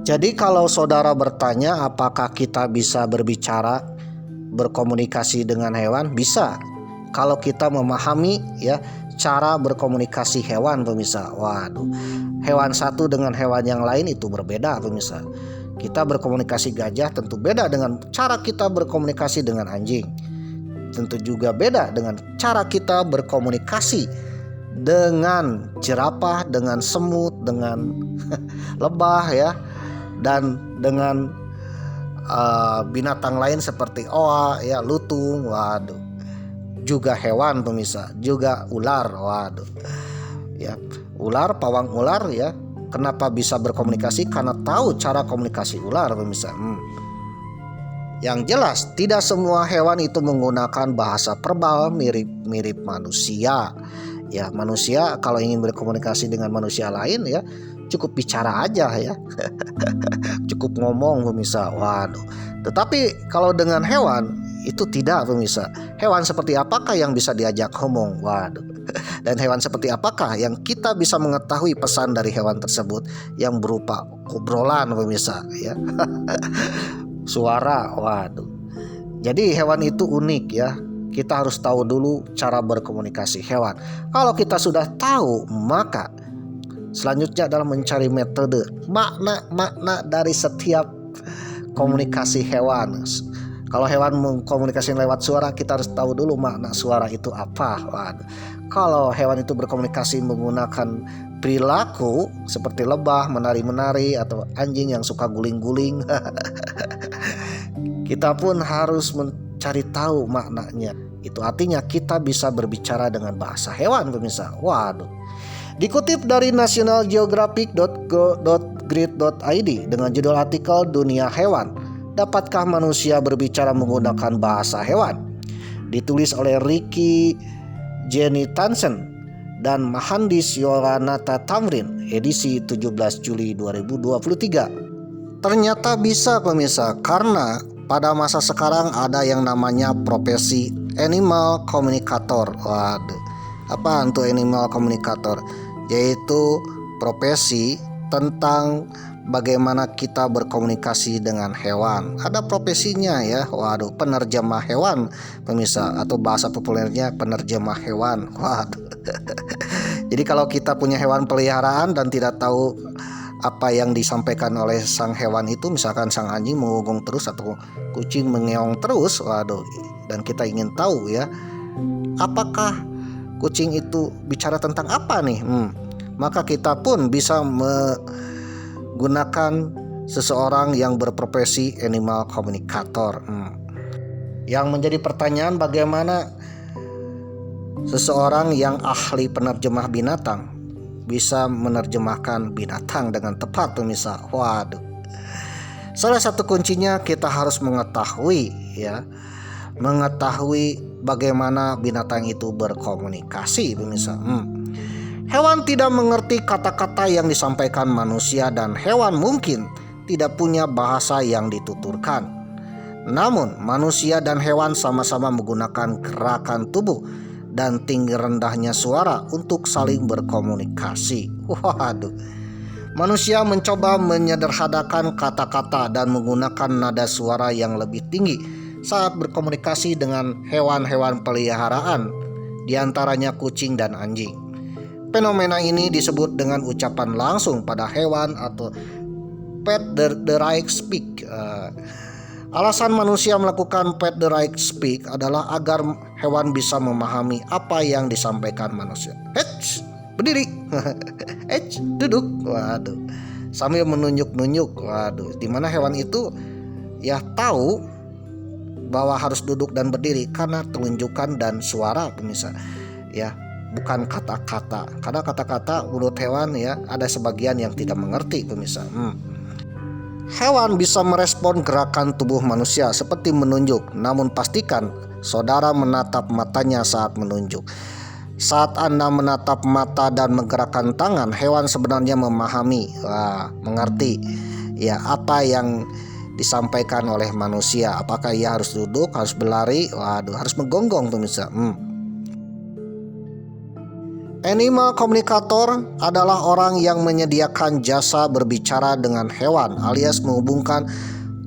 Speaker 1: Jadi kalau saudara bertanya apakah kita bisa berbicara, berkomunikasi dengan hewan? Bisa. Kalau kita memahami ya cara berkomunikasi hewan pemirsa. Waduh. Hewan satu dengan hewan yang lain itu berbeda pemirsa. Kita berkomunikasi gajah tentu beda dengan cara kita berkomunikasi dengan anjing. Tentu juga beda dengan cara kita berkomunikasi dengan jerapah, dengan semut, dengan lebah ya, dan dengan binatang lain seperti oa ya, lutung. Waduh. Juga hewan pemirsa, juga ular. Waduh. Ya, ular, pawang ular ya. Kenapa bisa berkomunikasi? Karena tahu cara komunikasi ular pemirsa. Yang jelas tidak semua hewan itu menggunakan bahasa verbal mirip manusia. Ya, manusia kalau ingin berkomunikasi dengan manusia lain ya cukup bicara aja ya. Cukup ngomong pemirsa. Waduh. Tetapi kalau dengan hewan itu tidak pemirsa. Hewan seperti apakah yang bisa diajak ngomong? Waduh. Dan hewan seperti apakah yang kita bisa mengetahui pesan dari hewan tersebut yang berupa obrolan pemirsa ya. Suara. Waduh. Jadi hewan itu unik ya. Kita harus tahu dulu cara berkomunikasi hewan. Kalau kita sudah tahu, maka selanjutnya adalah mencari metode, makna dari setiap komunikasi hewan. Kalau hewan mengkomunikasi lewat suara, kita harus tahu dulu makna suara itu apa. Waduh. Kalau hewan itu berkomunikasi menggunakan perilaku seperti lebah menari-menari atau anjing yang suka guling-guling, kita pun harus mencari tahu maknanya. Itu artinya kita bisa berbicara dengan bahasa hewan pemirsa. Waduh. Dikutip dari nationalgeographic.go.grid.id dengan judul artikel Dunia Hewan, dapatkah manusia berbicara menggunakan bahasa hewan? Ditulis oleh Ricky Jenny Tansen dan Mahandis Yoranata Tamrin, edisi 17 Juli 2023. Ternyata bisa pemirsa, karena pada masa sekarang ada yang namanya profesi animal communicator. Waduh, apa untuk animal communicator? Yaitu profesi tentang bagaimana kita berkomunikasi dengan hewan. Ada profesinya ya. Waduh, penerjemah hewan pemirsa, atau bahasa populernya penerjemah hewan. Waduh. Jadi kalau kita punya hewan peliharaan dan tidak tahu apa yang disampaikan oleh sang hewan itu, misalkan sang anjing mengonggong terus atau kucing mengeong terus, waduh, dan kita ingin tahu ya, apakah kucing itu bicara tentang apa nih? Maka kita pun bisa menggunakan seseorang yang berprofesi animal communicator. Yang menjadi pertanyaan, bagaimana seseorang yang ahli penerjemah binatang bisa menerjemahkan binatang dengan tepat, pemirsa? Waduh. Salah satu kuncinya kita harus mengetahui ya, mengetahui bagaimana binatang itu berkomunikasi, pemirsa. Hewan tidak mengerti kata-kata yang disampaikan manusia dan hewan mungkin tidak punya bahasa yang dituturkan. Namun manusia dan hewan sama-sama menggunakan gerakan tubuh dan tinggi rendahnya suara untuk saling berkomunikasi. Waduh. Manusia mencoba menyederhanakan kata-kata dan menggunakan nada suara yang lebih tinggi saat berkomunikasi dengan hewan-hewan peliharaan, diantaranya kucing dan anjing. Fenomena ini disebut dengan ucapan langsung pada hewan atau pet direct speak. Alasan manusia melakukan pet direct speak adalah agar hewan bisa memahami apa yang disampaikan manusia. Berdiri. Duduk. Waduh. Sambil menunjuk-nunjuk. Waduh, di mana hewan itu ya tahu bahwa harus duduk dan berdiri karena tunjukan dan suara, pemirsa. Ya, bukan kata-kata. Karena kata-kata menurut hewan ya ada sebagian yang tidak mengerti, pemirsa. Hewan bisa merespon gerakan tubuh manusia seperti menunjuk, namun pastikan saudara menatap matanya saat menunjuk. Saat Anda menatap mata dan menggerakkan tangan, hewan sebenarnya memahami, mengerti ya apa yang disampaikan oleh manusia. Apakah ia harus duduk, harus berlari, harus menggonggong, pemirsa. Animal communicator adalah orang yang menyediakan jasa berbicara dengan hewan alias menghubungkan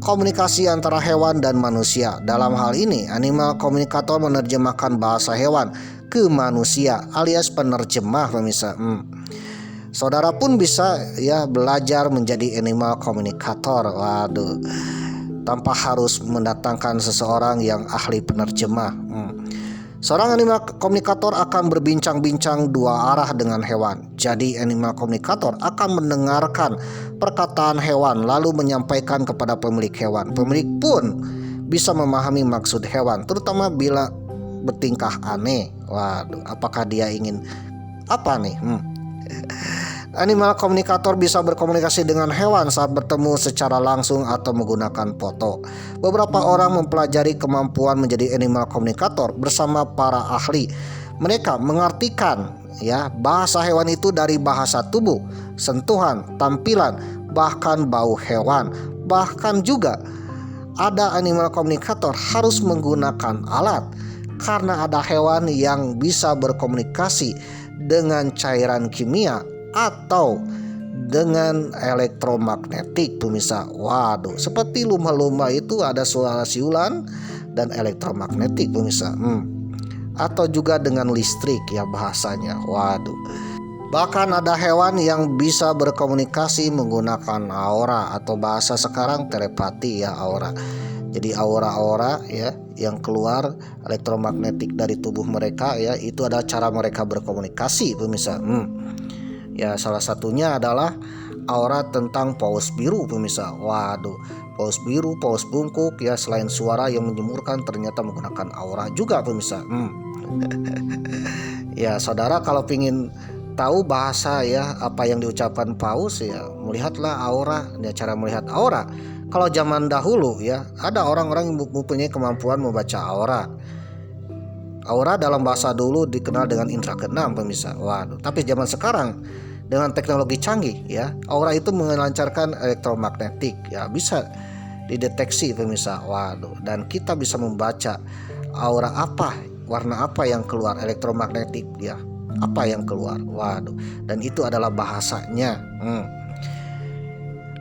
Speaker 1: komunikasi antara hewan dan manusia. Dalam hal ini, animal communicator menerjemahkan bahasa hewan ke manusia alias penerjemah, pemirsa. Saudara pun bisa ya belajar menjadi animal communicator. Waduh, tanpa harus mendatangkan seseorang yang ahli penerjemah. Seorang animal communicator akan berbincang-bincang dua arah dengan hewan. Jadi animal communicator akan mendengarkan perkataan hewan lalu menyampaikan kepada pemilik hewan. Pemilik pun bisa memahami maksud hewan, terutama bila bertingkah aneh. Waduh, apakah dia ingin apa nih? Animal communicator bisa berkomunikasi dengan hewan saat bertemu secara langsung atau menggunakan foto. Beberapa orang mempelajari kemampuan menjadi animal communicator bersama para ahli. Mereka mengartikan ya bahasa hewan itu dari bahasa tubuh, sentuhan, tampilan, bahkan bau hewan. Bahkan juga ada animal communicator harus menggunakan alat karena ada hewan yang bisa berkomunikasi dengan cairan kimia atau dengan elektromagnetik, pemirsa. Waduh, seperti lumba-lumba itu ada suara siulan dan elektromagnetik, pemirsa. Atau juga dengan listrik ya bahasanya. Waduh. Bahkan ada hewan yang bisa berkomunikasi menggunakan aura atau bahasa sekarang telepati ya, aura. Jadi aura-aura ya yang keluar elektromagnetik dari tubuh mereka ya, itu adalah cara mereka berkomunikasi, pemirsa. Ya, salah satunya adalah aura tentang paus biru, pemirsa. Waduh, paus biru, paus bungkuk ya, selain suara yang menjemurkan ternyata menggunakan aura juga, pemirsa. Ya, saudara kalau ingin tahu bahasa ya apa yang diucapkan paus ya, melihatlah aura, ya cara melihat aura. Kalau zaman dahulu ya, ada orang-orang yang mempunyai kemampuan membaca aura. Aura dalam bahasa dulu dikenal dengan indera keenam, pemirsa. Waduh, tapi zaman sekarang dengan teknologi canggih ya, aura itu melancarkan elektromagnetik ya, bisa dideteksi, pemirsa. Waduh, dan kita bisa membaca aura apa, warna apa yang keluar elektromagnetik ya, apa yang keluar. Waduh, dan itu adalah bahasanya.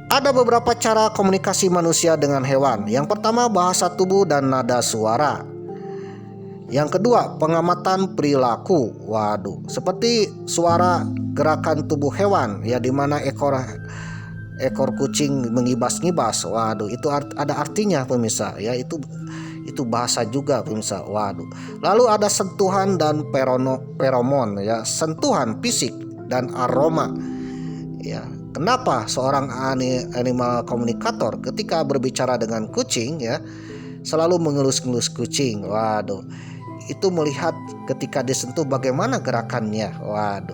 Speaker 1: Ada beberapa cara komunikasi manusia dengan hewan. Yang pertama, bahasa tubuh dan nada suara. Yang kedua, pengamatan perilaku. Waduh, seperti suara gerakan tubuh hewan ya, di mana ekor ekor kucing mengibas-ngibas. Waduh, itu ada artinya pemirsa ya, itu bahasa juga pemirsa. Waduh. Lalu ada sentuhan dan feromon ya, sentuhan fisik dan aroma. Ya, kenapa seorang animal komunikator ketika berbicara dengan kucing ya selalu mengelus-ngelus kucing? Waduh. Itu melihat ketika disentuh bagaimana gerakannya. Waduh.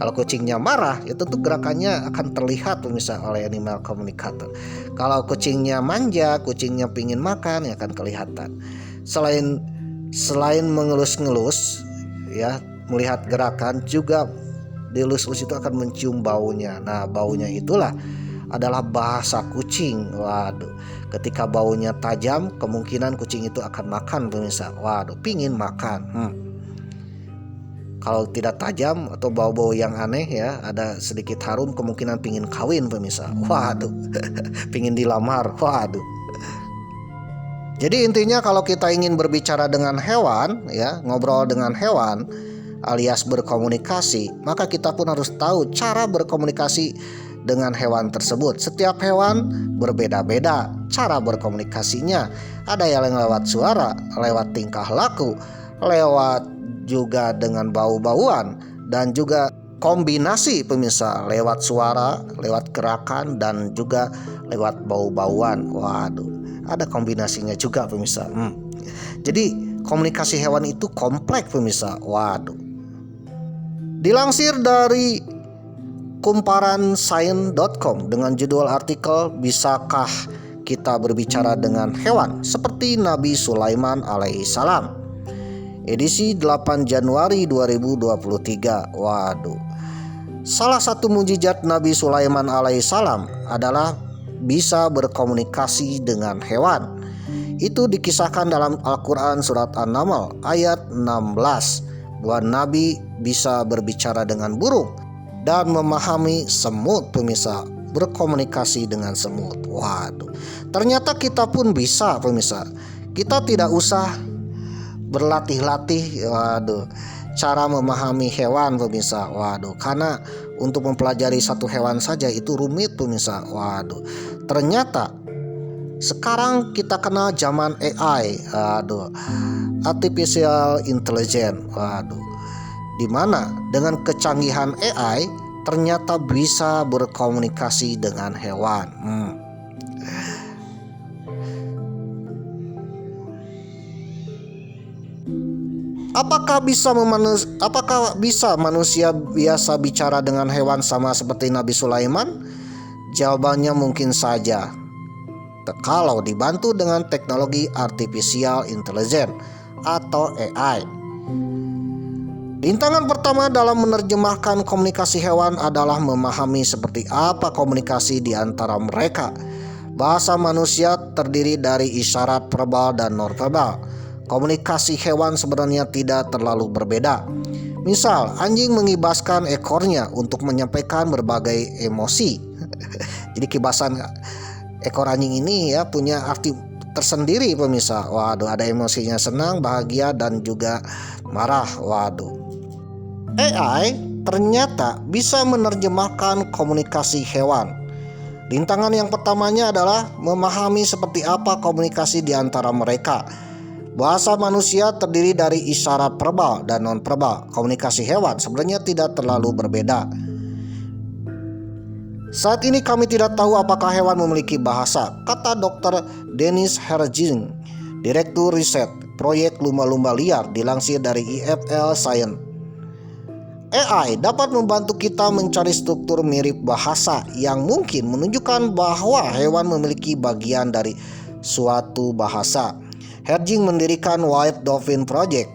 Speaker 1: Kalau kucingnya marah, itu tuh gerakannya akan terlihat pemirsa oleh animal komunikator. Kalau kucingnya manja, kucingnya pingin makan, ya akan kelihatan. Selain mengelus-ngelus, ya melihat gerakan, juga dilus-lus itu akan mencium baunya. Nah, baunya itulah adalah bahasa kucing. Waduh. Ketika baunya tajam, kemungkinan kucing itu akan makan pemirsa. Waduh, pingin makan. Kalau tidak tajam atau bau-bau yang aneh ya, ada sedikit harum, kemungkinan pingin kawin pemirsa. Waduh, pingin dilamar. Waduh. Jadi intinya kalau kita ingin berbicara dengan hewan ya, ngobrol dengan hewan alias berkomunikasi, maka kita pun harus tahu cara berkomunikasi dengan hewan tersebut. Setiap hewan berbeda-beda cara berkomunikasinya. Ada yang lewat suara, lewat tingkah laku, lewat juga dengan bau-bauan, dan juga kombinasi pemirsa, lewat suara, lewat gerakan, dan juga lewat bau-bauan. Waduh, ada kombinasinya juga pemirsa. Jadi komunikasi hewan itu kompleks pemirsa. Waduh. Dilansir dari kumparanscience.com dengan judul artikel "Bisakah kita berbicara dengan hewan seperti Nabi Sulaiman alaihissalam?" edisi 8 Januari 2023. Waduh. Salah satu mujizat Nabi Sulaiman alaihissalam adalah bisa berkomunikasi dengan hewan. Itu dikisahkan dalam Al-Quran surat An-Naml ayat 16 bahwa Nabi bisa berbicara dengan burung dan memahami semut pemirsa, berkomunikasi dengan semut. Waduh, ternyata kita pun bisa pemirsa. Kita tidak usah berlatih-latih, waduh, cara memahami hewan pemirsa. Waduh, karena untuk mempelajari satu hewan saja itu rumit pemirsa. Waduh, ternyata sekarang kita kenal zaman AI, waduh, artificial intelligence. Waduh, dimana dengan kecanggihan AI ternyata bisa berkomunikasi dengan hewan. Apakah bisa manusia biasa bicara dengan hewan sama seperti Nabi Sulaiman? Jawabannya mungkin saja, kalau dibantu dengan teknologi artificial intelligence atau AI. Rintangan pertama dalam menerjemahkan komunikasi hewan adalah memahami seperti apa komunikasi di antara mereka. Bahasa manusia terdiri dari isyarat verbal dan nonverbal. Komunikasi hewan sebenarnya tidak terlalu berbeda. Misal, anjing mengibaskan ekornya untuk menyampaikan berbagai emosi. Jadi kibasan ekor anjing ini ya punya arti tersendiri pemirsa. Waduh, ada emosinya senang, bahagia, dan juga marah. Waduh. AI ternyata bisa menerjemahkan komunikasi hewan. Rintangan yang pertamanya adalah memahami seperti apa komunikasi di antara mereka. Bahasa manusia terdiri dari isyarat verbal dan non-verbal. Komunikasi hewan sebenarnya tidak terlalu berbeda. Saat ini kami tidak tahu apakah hewan memiliki bahasa, kata Dr. Dennis Herjing, Direktur Riset Proyek Lumba-Lumba Liar, dilansir dari IFL Science. AI dapat membantu kita mencari struktur mirip bahasa yang mungkin menunjukkan bahwa hewan memiliki bagian dari suatu bahasa. Herjing mendirikan White Dolphin Project,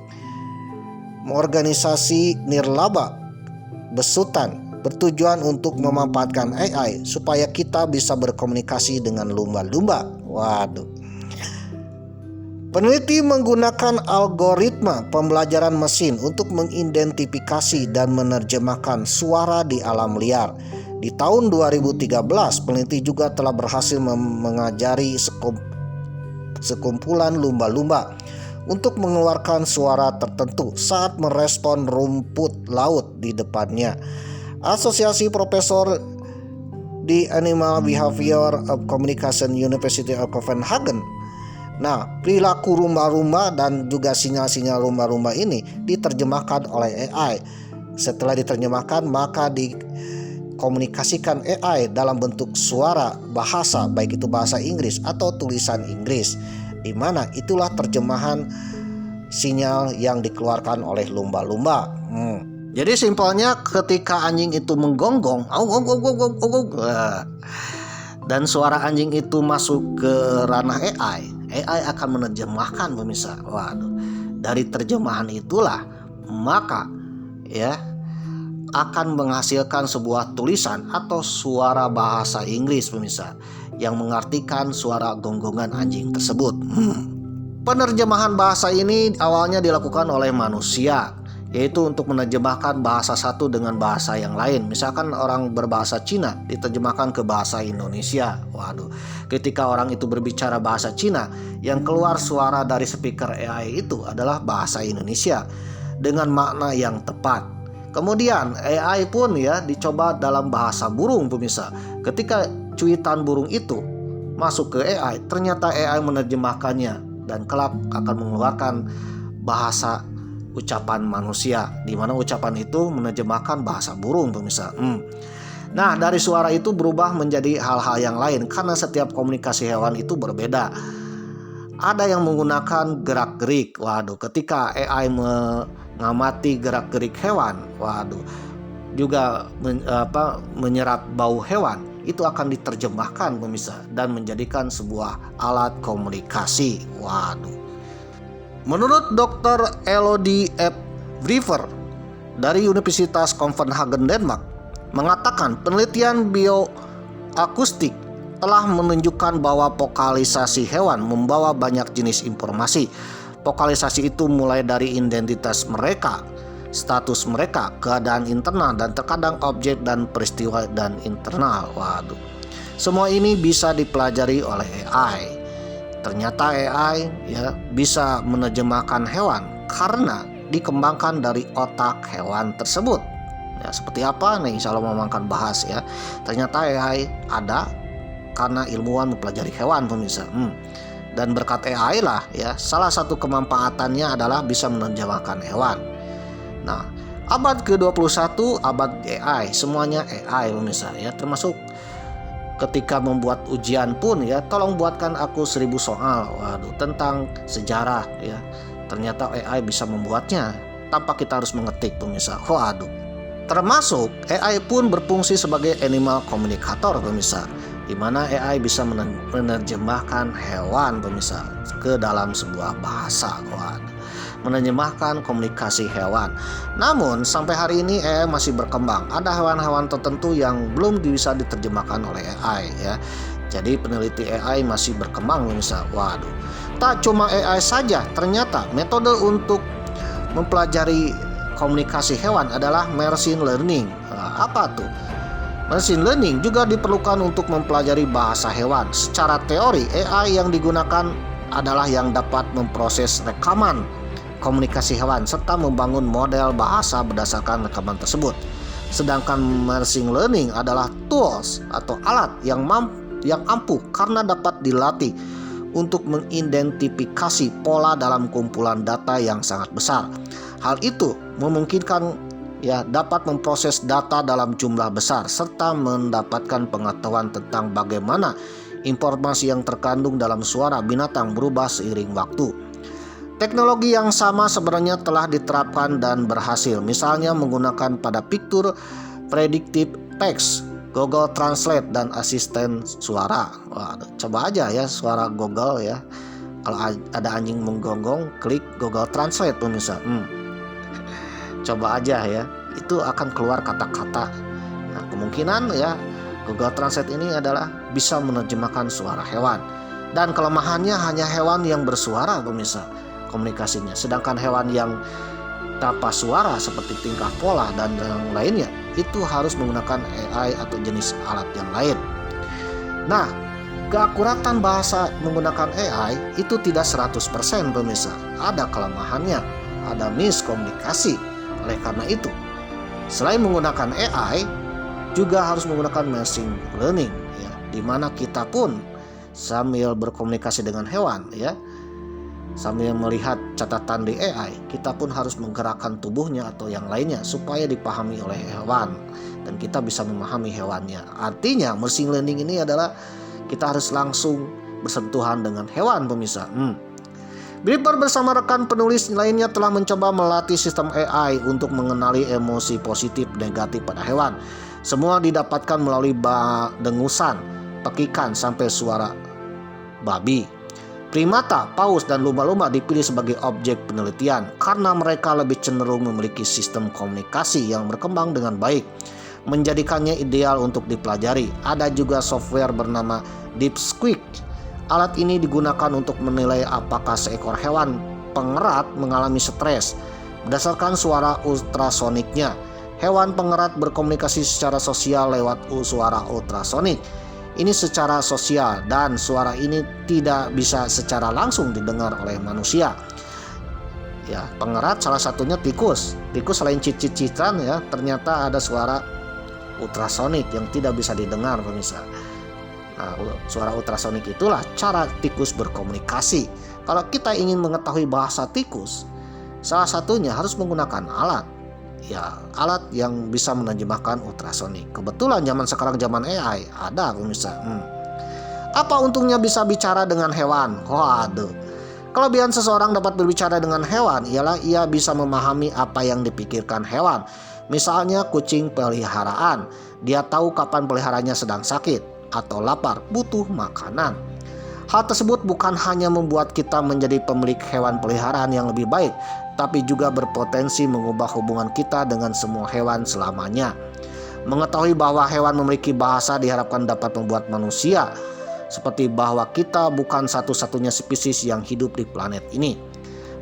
Speaker 1: organisasi nirlaba besutan, bertujuan untuk memanfaatkan AI supaya kita bisa berkomunikasi dengan lumba-lumba. Waduh. Peneliti menggunakan algoritma pembelajaran mesin untuk mengidentifikasi dan menerjemahkan suara di alam liar. Di tahun 2013, peneliti juga telah berhasil mengajari sekumpulan lumba-lumba untuk mengeluarkan suara tertentu saat merespon rumput laut di depannya. Asosiasi Profesor
Speaker 4: di Animal Behavior of Communication University of Copenhagen. Nah, perilaku rumba-rumba dan juga sinyal-sinyal rumba-rumba ini diterjemahkan oleh AI. Setelah diterjemahkan, maka dikomunikasikan AI dalam bentuk suara, bahasa, baik itu bahasa Inggris atau tulisan Inggris, di mana itulah terjemahan sinyal yang dikeluarkan oleh lumba-lumba. Jadi simpelnya ketika anjing itu menggonggong, dan suara anjing itu masuk ke ranah AI akan menerjemahkan pemirsa. Waduh, dari terjemahan itulah maka ya akan menghasilkan sebuah tulisan atau suara bahasa Inggris pemirsa yang mengartikan suara gonggongan anjing tersebut. Penerjemahan bahasa ini awalnya dilakukan oleh manusia, yaitu untuk menerjemahkan bahasa satu dengan bahasa yang lain. Misalkan orang berbahasa Cina diterjemahkan ke bahasa Indonesia. Waduh, ketika orang itu berbicara bahasa Cina, yang keluar suara dari speaker AI itu adalah bahasa Indonesia dengan makna yang tepat. Kemudian AI pun ya dicoba dalam bahasa burung pemirsa. Ketika cuitan burung itu masuk ke AI, ternyata AI menerjemahkannya dan kelak akan mengeluarkan bahasa ucapan manusia, di mana ucapan itu menerjemahkan bahasa burung pemirsa. Nah, dari suara itu berubah menjadi hal-hal yang lain karena setiap komunikasi hewan itu berbeda. Ada yang menggunakan gerak-gerik. Waduh, ketika AI mengamati gerak-gerik hewan, waduh, juga menyerap bau hewan, itu akan diterjemahkan pemirsa dan menjadikan sebuah alat komunikasi. Waduh. Menurut Dr. Elodie F. Brever dari Universitas Copenhagen, Denmark, mengatakan penelitian bioakustik telah menunjukkan bahwa vokalisasi hewan membawa banyak jenis informasi. Vokalisasi itu mulai dari identitas mereka, status mereka, keadaan internal, dan terkadang objek dan peristiwa dan internal. Waduh, semua ini bisa dipelajari oleh AI. Ternyata AI ya bisa menerjemahkan hewan karena dikembangkan dari otak hewan tersebut. Ya, seperti apa nih? Insya Allah akan bahas ya. Ternyata AI ada karena ilmuwan mempelajari hewan pemirsa. Dan berkat AI lah ya, salah satu kemanfaatannya adalah bisa menerjemahkan hewan. Nah, abad ke-21 abad AI, semuanya AI pemirsa ya, termasuk ketika membuat ujian pun ya, tolong buatkan aku 1000 soal. Waduh, tentang sejarah ya. Ternyata AI bisa membuatnya tanpa kita harus mengetik pemirsa. Waduh. Termasuk AI pun berfungsi sebagai animal communicator pemirsa, di mana AI bisa menerjemahkan hewan pemirsa ke dalam sebuah bahasa. Waduh, menerjemahkan komunikasi hewan. Namun sampai hari ini AI masih berkembang. Ada hewan-hewan tertentu yang belum bisa diterjemahkan oleh AI ya. Jadi peneliti AI masih berkembang pemirsa. Waduh, tak cuma AI saja, ternyata metode untuk mempelajari komunikasi hewan adalah machine learning. Nah, apa tuh? Machine learning juga diperlukan untuk mempelajari bahasa hewan. Secara teori, AI yang digunakan adalah yang dapat memproses rekaman komunikasi hewan serta membangun model bahasa berdasarkan rekaman tersebut. Sedangkan machine learning adalah tools atau alat yang ampuh karena dapat dilatih untuk mengidentifikasi pola dalam kumpulan data yang sangat besar. Hal itu memungkinkan ya dapat memproses data dalam jumlah besar serta mendapatkan pengetahuan tentang bagaimana informasi yang terkandung dalam suara binatang berubah seiring waktu. Teknologi yang sama sebenarnya telah diterapkan dan berhasil, misalnya menggunakan pada fitur predictive text, Google Translate, dan asisten suara. Wah, coba aja ya suara Google ya. Kalau ada anjing menggonggong, klik Google Translate pemirsa. Coba aja ya, itu akan keluar kata-kata. Nah, kemungkinan ya Google Translate ini adalah bisa menerjemahkan suara hewan. Dan kelemahannya hanya hewan yang bersuara pemirsa komunikasinya. Sedangkan hewan yang tanpa suara seperti tingkah pola dan yang lainnya itu harus menggunakan AI atau jenis alat yang lain. Nah, keakuratan bahasa menggunakan AI itu tidak 100% pemirsa. Ada kelemahannya, ada miskomunikasi. Oleh karena itu, selain menggunakan AI, juga harus menggunakan machine learning, ya, di mana kita pun sambil berkomunikasi dengan hewan, ya, sambil melihat catatan di AI, kita pun harus menggerakkan tubuhnya atau yang lainnya supaya dipahami oleh hewan dan kita bisa memahami hewannya. Artinya machine learning ini adalah kita harus langsung bersentuhan dengan hewan, pemirsa. Beaver bersama rekan penulis lainnya telah mencoba melatih sistem AI untuk mengenali emosi positif negatif pada hewan. Semua didapatkan melalui dengusan, pekikan, sampai suara babi. Primata, paus, dan lumba-lumba dipilih sebagai objek penelitian karena mereka lebih cenderung memiliki sistem komunikasi yang berkembang dengan baik, menjadikannya ideal untuk dipelajari. Ada juga software bernama DeepSeek. Alat ini digunakan untuk menilai apakah seekor hewan pengerat mengalami stres. Berdasarkan suara ultrasoniknya, hewan pengerat berkomunikasi secara sosial lewat suara ultrasonik. Ini secara sosial dan suara ini tidak bisa secara langsung didengar oleh manusia. Ya, pengerat salah satunya tikus. Tikus selain cicit-cicitan, ya, ternyata ada suara ultrasonik yang tidak bisa didengar, pemirsa. Nah, suara ultrasonik itulah cara tikus berkomunikasi. Kalau kita ingin mengetahui bahasa tikus, salah satunya harus menggunakan alat. Ya, alat yang bisa menerjemahkan ultrasonik. Kebetulan zaman sekarang zaman AI ada, pemirsa. Apa untungnya bisa bicara dengan hewan? Waduh. Kelebihan seseorang dapat berbicara dengan hewan ialah ia bisa memahami apa yang dipikirkan hewan. Misalnya kucing peliharaan, dia tahu kapan peliharanya sedang sakit atau lapar, butuh makanan. Hal tersebut bukan hanya membuat kita menjadi pemilik hewan peliharaan yang lebih baik, tapi juga berpotensi mengubah hubungan kita dengan semua hewan selamanya. Mengetahui bahwa hewan memiliki bahasa diharapkan dapat membuat manusia seperti bahwa kita bukan satu-satunya spesies yang hidup di planet ini.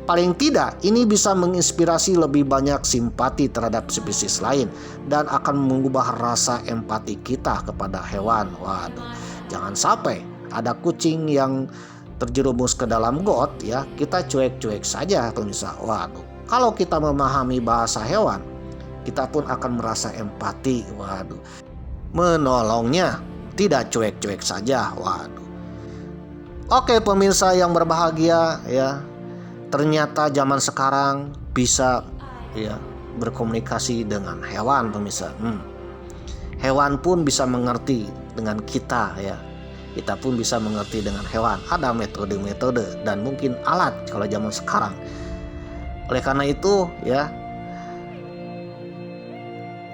Speaker 4: Paling tidak, ini bisa menginspirasi lebih banyak simpati terhadap spesies lain dan akan mengubah rasa empati kita kepada hewan. Waduh, jangan sampai ada kucing yang terjerumus ke dalam got, ya, kita cuek-cuek saja, pemirsa. Waduh, kalau kita memahami bahasa hewan, kita pun akan merasa empati. Waduh, menolongnya, tidak cuek-cuek saja. Waduh. Oke, pemirsa yang berbahagia, ya. Ternyata zaman sekarang bisa, ya, berkomunikasi dengan hewan, pemirsa. Hewan pun bisa mengerti dengan kita, ya. Kita pun bisa mengerti dengan hewan. Ada metode-metode dan mungkin alat kalau zaman sekarang. Oleh karena itu, ya,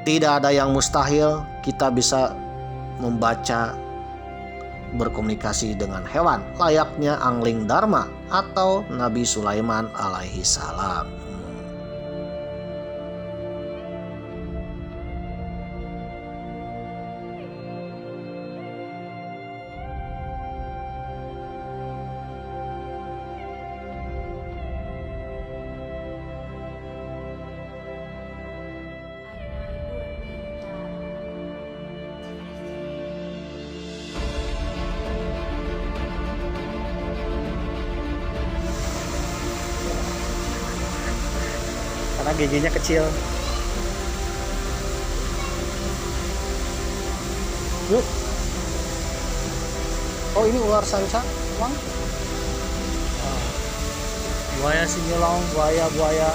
Speaker 4: tidak ada yang mustahil kita bisa membaca, berkomunikasi dengan hewan layaknya Angling Dharma atau Nabi Sulaiman alaihi salam.
Speaker 1: Karena giginya kecil. Yuk. Oh, ini ular sanca, Bang. Buaya sinyelong, buaya.